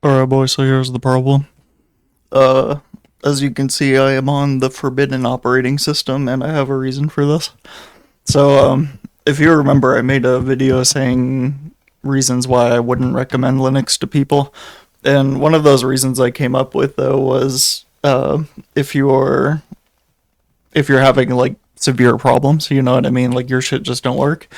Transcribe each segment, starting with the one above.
Alright, boys, so here's the problem. Uh, as you can see, I am on the forbidden operating system, and I have a reason for this. So, if you remember, I made a video saying reasons why I wouldn't recommend Linux to people. And one of those reasons I came up with, though, was if you're if you're having like severe problems, you know what I mean? Like your shit just don't work.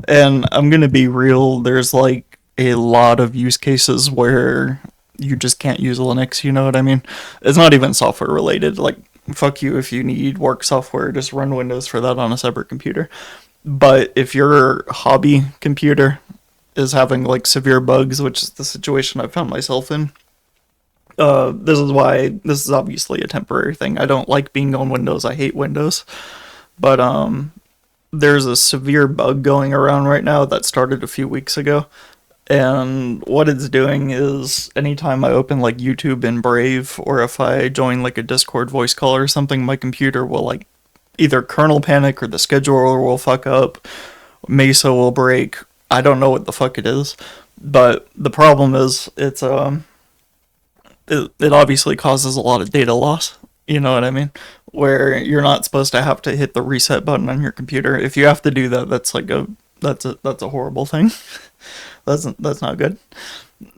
And I'm gonna be real, there's like a lot of use cases where you just can't use Linux, you know what I mean? It's not even software related. Like fuck you if you need work software, just run Windows for that on a separate computer. But if your hobby computer is having like severe bugs, which is the situation I found myself in, this is why this is obviously a temporary thing. I don't like being on Windows. I hate Windows. But there's a severe bug going around right now that started a few weeks ago. And what it's doing is anytime I open like YouTube in Brave or if I join like a Discord voice call or something, my computer will like either kernel panic or the scheduler will fuck up, Mesa will break. I don't know what the fuck it is. But the problem is it obviously causes a lot of data loss. You know what I mean? Where you're not supposed to have to hit the reset button on your computer. If you have to do that, that's a horrible thing. That's not good.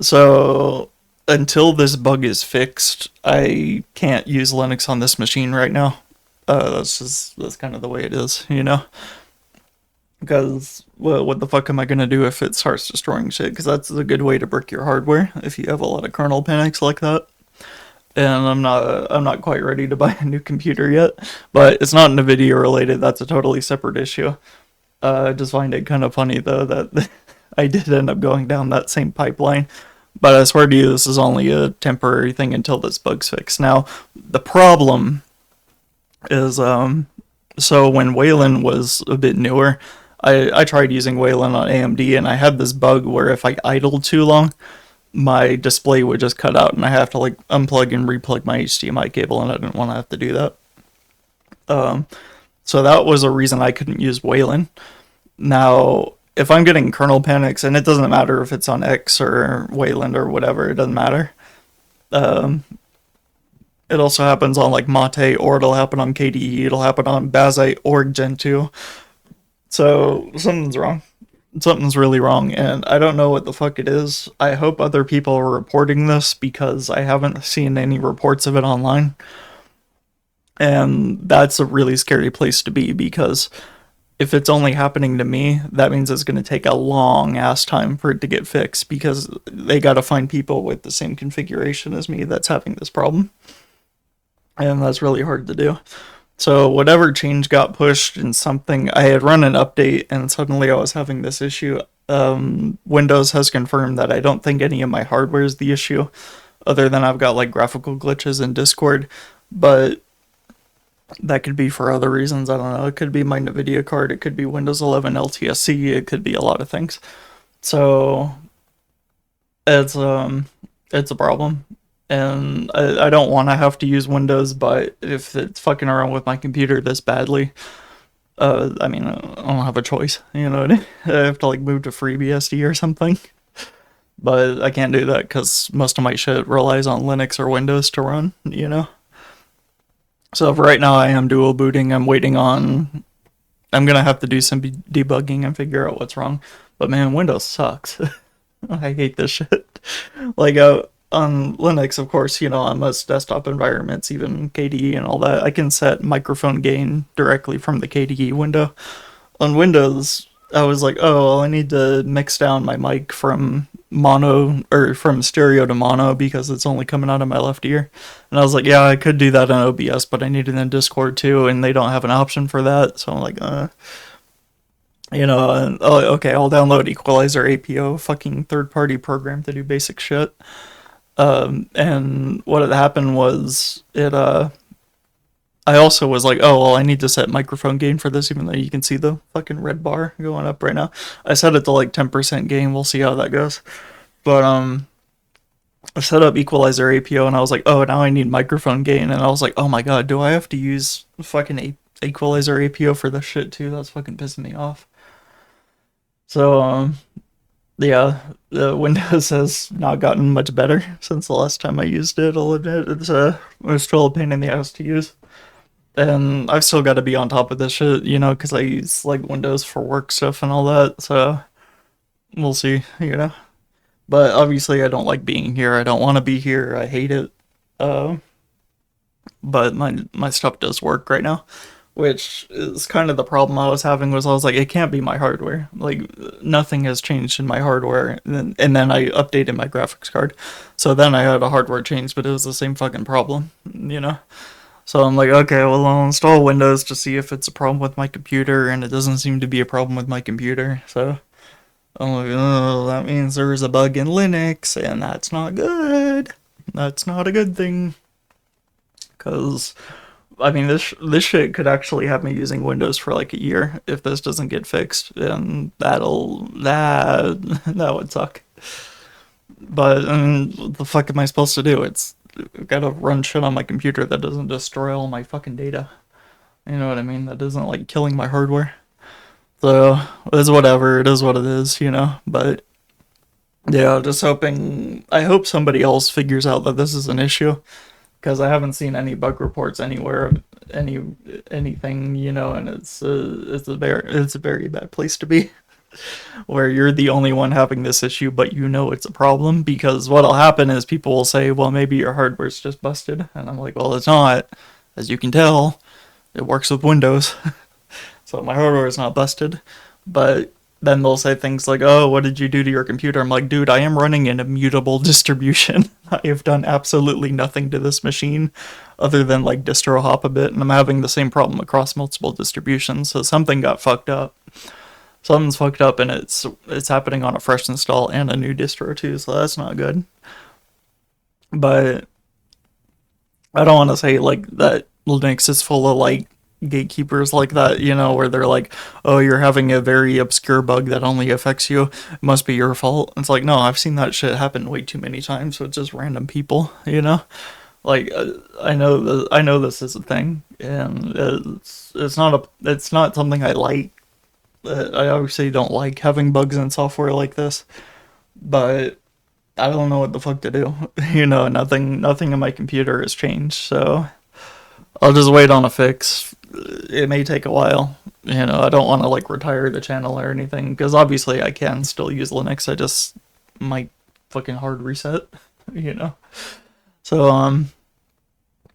So until this bug is fixed, I can't use Linux on this machine right now. That's kind of the way it is, you know. Because what the fuck am I gonna do if it starts destroying shit? Because that's a good way to brick your hardware if you have a lot of kernel panics like that. And I'm not quite ready to buy a new computer yet, but it's not NVIDIA related. That's a totally separate issue. I just find it kind of funny though that I did end up going down that same pipeline. But I swear to you, this is only a temporary thing until this bug's fixed. Now, the problem is, so when Wayland was a bit newer, I tried using Wayland on AMD, and I had this bug where if I idled too long, my display would just cut out, and I have to like unplug and replug my HDMI cable, and I didn't want to have to do that. Um, so that was a reason I couldn't use Wayland. Now, if I'm getting kernel panics, and it doesn't matter if it's on X or Wayland or whatever, it doesn't matter. Um, it also happens on like Mate, or it'll happen on KDE, it'll happen on Bazite or Gentoo. So something's wrong. Something's really wrong, and I don't know what the fuck it is. I hope other people are reporting this because I haven't seen any reports of it online. And that's a really scary place to be because if it's only happening to me, that means it's going to take a long ass time for it to get fixed because they got to find people with the same configuration as me that's having this problem. And that's really hard to do. So, whatever change got pushed in something, I had run an update and suddenly I was having this issue. Windows has confirmed that I don't think any of my hardware is the issue, other than I've got like graphical glitches in Discord. But that could be for other reasons. I don't know. It could be my NVIDIA card. It could be Windows 11 LTSC. It could be a lot of things. So it's it's a problem, and I don't want to have to use Windows. But if it's fucking around with my computer this badly, I mean, I don't have a choice. You know, I have to like move to FreeBSD or something. But I can't do that because most of my shit relies on Linux or Windows to run. You know. So for right now, I am dual booting. I'm waiting on. I'm gonna have to do some debugging and figure out what's wrong. But man, Windows sucks. I hate this shit. Like on Linux, of course, you know, on most desktop environments, even KDE and all that, I can set microphone gain directly from the KDE window. On Windows, I was like, oh, well, I need to mix down my mic from mono or from stereo to mono because it's only coming out of my left ear. And I was like, yeah, I could do that in OBS, but I need it in Discord too, and they don't have an option for that. So I'm like, oh, okay, I'll download Equalizer APO, fucking third party program to do basic shit. And what had happened was I also was like, oh, well, I need to set microphone gain for this, even though you can see the fucking red bar going up right now. I set it to like 10% gain. We'll see how that goes. But I set up Equalizer APO and I was like, oh, now I need microphone gain. And I was like, oh my god, do I have to use fucking Equalizer APO for this shit too? That's fucking pissing me off. So Yeah, the Windows has not gotten much better since the last time I used it. I'll admit it's still a pain in the ass to use, and I've still got to be on top of this shit, because I use like Windows for work stuff and all that. So we'll see. But obviously, I don't like being here. I don't want to be here. I hate it. Uh, but my stuff does work right now, which is kind of the problem I was having. Was I was like, it can't be my hardware. Like nothing has changed in my hardware, and then I updated my graphics card, so then I had a hardware change, but it was the same fucking problem. So I'm like, okay, well, I'll install Windows to see if it's a problem with my computer, and it doesn't seem to be a problem with my computer. So I'm like, oh, that means there's a bug in Linux, and that's not good. That's not a good thing. Because, I mean, this shit could actually have me using Windows for like a year if this doesn't get fixed, and that would suck. But I mean, what the fuck am I supposed to do? I've got to run shit on my computer that doesn't destroy all my fucking data. You know what I mean? That isn't like killing my hardware. So it's whatever. It is what it is. But yeah, just hoping. I hope somebody else figures out that this is an issue because I haven't seen any bug reports anywhere of anything. And it's a very bad place to be where you're the only one having this issue, but it's a problem because what'll happen is people will say, well, maybe your hardware's just busted, and I'm like, well, it's not. As you can tell, it works with Windows. So my hardware is not busted, but then they'll say things like, "Oh, what did you do to your computer?" I'm like, "Dude, I am running an immutable distribution. I have done absolutely nothing to this machine other than like distro hop a bit, and I'm having the same problem across multiple distributions. So something got fucked up. Something's fucked up, and it's happening on a fresh install and a new distro too. So that's not good. But I don't want to say like that Linux is full of like gatekeepers like that, where they're like, oh, you're having a very obscure bug that only affects you. It must be your fault. It's like, no, I've seen that shit happen way too many times with just random people. Like, I know this is a thing, and it's not something I like. I obviously don't like having bugs in software like this, but I don't know what the fuck to do. Nothing in my computer has changed, so I'll just wait on a fix. It may take a while. I don't want to like retire the channel or anything because obviously I can still use Linux. I just might fucking hard reset. You know. So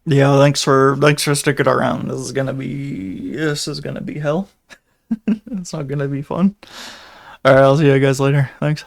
yeah. Thanks for sticking around. This is gonna be hell. It's not gonna be fun. All right. I'll see you guys later. Thanks.